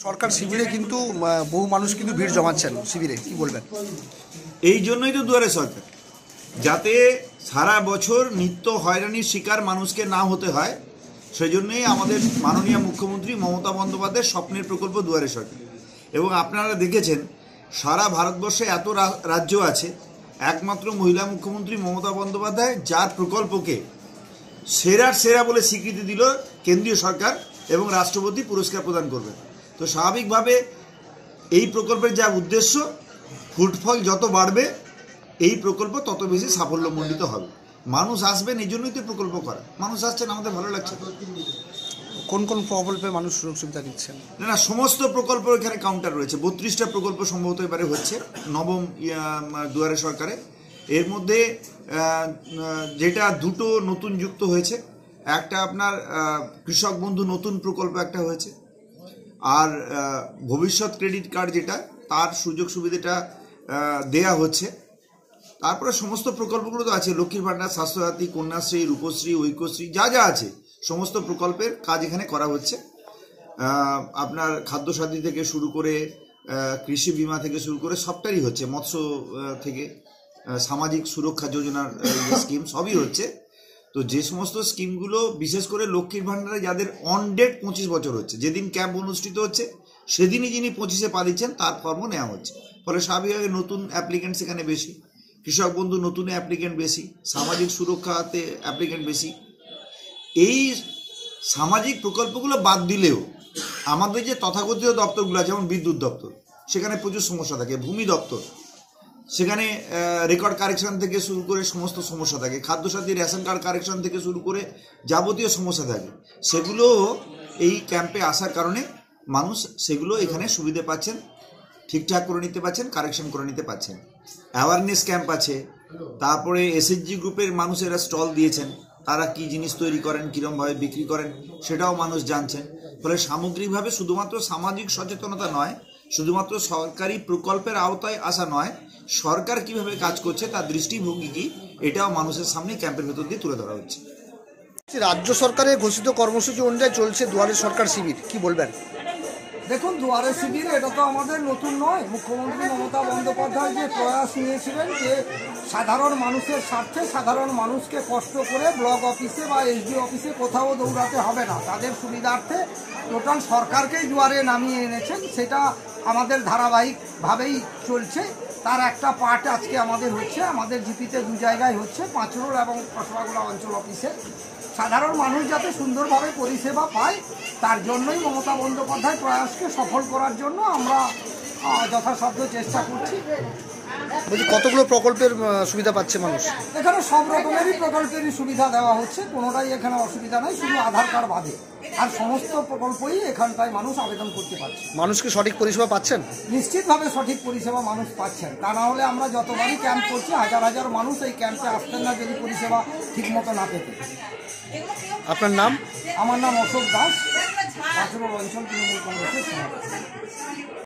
সরকার শিবিরে কিন্তু বহু মানুষ কিন্তু ভিড় জমাচ্ছেন শিবিরে, কি বলবেন? এই জন্যই তো দুয়ারে সরকার, যাতে সারা বছর নিত্য হয়রানির শিকার মানুষকে না হতে হয়। সেই জন্যই আমাদের মাননীয় মুখ্যমন্ত্রী মমতা বন্দ্যোপাধ্যায়ের স্বপ্নের প্রকল্প দুয়ারে সরকার। এবং আপনারা দেখেছেন সারা ভারতবর্ষে এত রাজ্য আছে, একমাত্র মহিলা মুখ্যমন্ত্রী মমতা বন্দ্যোপাধ্যায় যার প্রকল্পকে সেরার সেরা বলে স্বীকৃতি দিল কেন্দ্রীয় সরকার এবং রাষ্ট্রপতি পুরস্কার প্রদান করবেন। তো স্বাভাবিকভাবে এই প্রকল্পের যা উদ্দেশ্য, ফুটফল যত বাড়বে এই প্রকল্প তত বেশি সাফল্যমণ্ডিত হবে। মানুষ আসবেন, এই জন্যই তো প্রকল্প করা। মানুষ আসছেন, আমাদের ভালো লাগছে। কোন কোন প্রকল্পে মানুষ সুযোগ সুবিধা দিচ্ছেন? না, সমস্ত প্রকল্প এখানে কাউন্টার রয়েছে। 32টা প্রকল্প সম্ভবত এবারে হচ্ছে নবম দুয়ারে সরকারে। এর মধ্যে যেটা দুটো নতুন যুক্ত হয়েছে, একটা আপনার কৃষক বন্ধু নতুন প্রকল্প একটা হয়েছে, আর ভবিষ্যৎ ক্রেডিট কার্ড যেটা তার সুযোগ সুবিধাটা দেয়া হচ্ছে। তারপরে সমস্ত প্রকল্পগুলো তো আছে, লক্ষ্মীর ভাণ্ডার, স্বাস্থ্যসাথী, কন্যাশ্রী, রূপশ্রী, ঐক্যশ্রী, যা যা আছে সমস্ত প্রকল্পের কাজ এখানে করা হচ্ছে। আপনার খাদ্যসাথী থেকে শুরু করে কৃষি বিমা থেকে শুরু করে সবটাই হচ্ছে, মৎস্য থেকে সামাজিক সুরক্ষা যোজনার স্কিম সবই হচ্ছে। তো যে সমস্ত স্কিমগুলো বিশেষ করে লক্ষ্মীর ভাণ্ডারে যাদের অন ডেট 25 বছর হচ্ছে, যেদিন ক্যাম্প অনুষ্ঠিত হচ্ছে সেদিনই যিনি 25-এ পা দিচ্ছেন তার ফর্মও নেওয়া হচ্ছে। ফলে স্বাভাবিকভাবে নতুন অ্যাপ্লিকেন্ট সেখানে বেশি, কৃষক বন্ধু নতুন অ্যাপ্লিকেন্ট বেশি, সামাজিক সুরক্ষাতে অ্যাপ্লিকেন্ট বেশি। এই সামাজিক প্রকল্পগুলো বাদ দিলেও আমাদের যে তথাকথিত দপ্তরগুলো, যেমন বিদ্যুৎ দপ্তর, সেখানে প্রচুর সমস্যা থাকে। ভূমি দপ্তর, সেখানে রেকর্ড কারেকশন থেকে শুরু করে সমস্ত সমস্যা থাকে। খাদ্যসাথী রেশন কার্ড কারেকশন থেকে শুরু করে যাবতীয় সমস্যা থাকে। সেগুলো এই ক্যাম্পে আসার কারণে মানুষ সেগুলো এখানে সুবিধে পাচ্ছেন, ঠিকঠাক করে নিতে পারছেন, কারেকশন করে নিতে পারছেন। অ্যাওয়ারনেস ক্যাম্প আছে, তারপরে এসএইচজি গ্রুপের মানুষেরা স্টল দিয়েছেন, তারা কি জিনিস তৈরি করেন, কীরকমভাবে বিক্রি করেন সেটাও মানুষ জানছেন। ফলে সামগ্রিকভাবে শুধুমাত্র সামাজিক সচেতনতা নয়, শুধুমাত্র সরকারি প্রকল্পের আওতায় আসা নয়, সরকার কিভাবে কাজ করছে তার দৃষ্টিভঙ্গি কি, এটাও মানুষের সামনে ক্যাম্পের ভেতর দিয়ে তুলে ধরা হচ্ছে। রাজ্য সরকারের ঘোষিত কর্মসূচি অনুযায়ী চলছে দুয়ারে সরকার শিবির, কি বলবেন? দেখুন, দুয়ারে শিবির এটা তো আমাদের নতুন নয়। মুখ্যমন্ত্রী মমতা বন্দ্যোপাধ্যায় যে প্রয়াস নিয়েছিলেন যে সাধারণ মানুষের স্বার্থে সাধারণ মানুষকে কষ্ট করে ব্লক অফিসে বা এসডি অফিসে কোথাও দৌড়াতে হবে না, তাদের সুবিধার্থে টোটাল সরকারকেই দুয়ারে নামিয়ে এনেছেন। সেটা আমাদের ধারাবাহিকভাবেই চলছে। তার একটা পার্ট আজকে আমাদের হচ্ছে, আমাদের জিপিতে 2 জায়গায় হচ্ছে, 5 রোড এবং কসবাগুলা অঞ্চল অফিসে। সাধারণ মানুষ যাতে সুন্দরভাবে পরিষেবা পায় তার জন্যই মমতা বন্দ্যোপাধ্যায় প্রয়াসকে সফল করার জন্য আমরা যথাসাধ্য চেষ্টা করছি। বলছি কতগুলো প্রকল্পের সুবিধা পাচ্ছে মানুষ? এখানে সব রকমেরই প্রকল্পেরই সুবিধা দেওয়া হচ্ছে, কোনোটাই এখানে অসুবিধা নেই, শুধু আধার কার্ড বাদে। আর সমস্ত প্রকল্পই এখানটায় মানুষ আবেদন করতে পারছে। মানুষকে সঠিক পরিষেবা পাচ্ছেন? নিশ্চিতভাবে সঠিক পরিষেবা মানুষ পাচ্ছেন। তা না হলে আমরা যতবারই ক্যাম্প করছি হাজার হাজার মানুষ এই ক্যাম্পে আসতেন না যদি পরিষেবা ঠিকমতো না পেতে। আপনার নাম? আমার নাম অশোক দাস, 5 রোড অঞ্চল তৃণমূল কংগ্রেসের সভাপতি।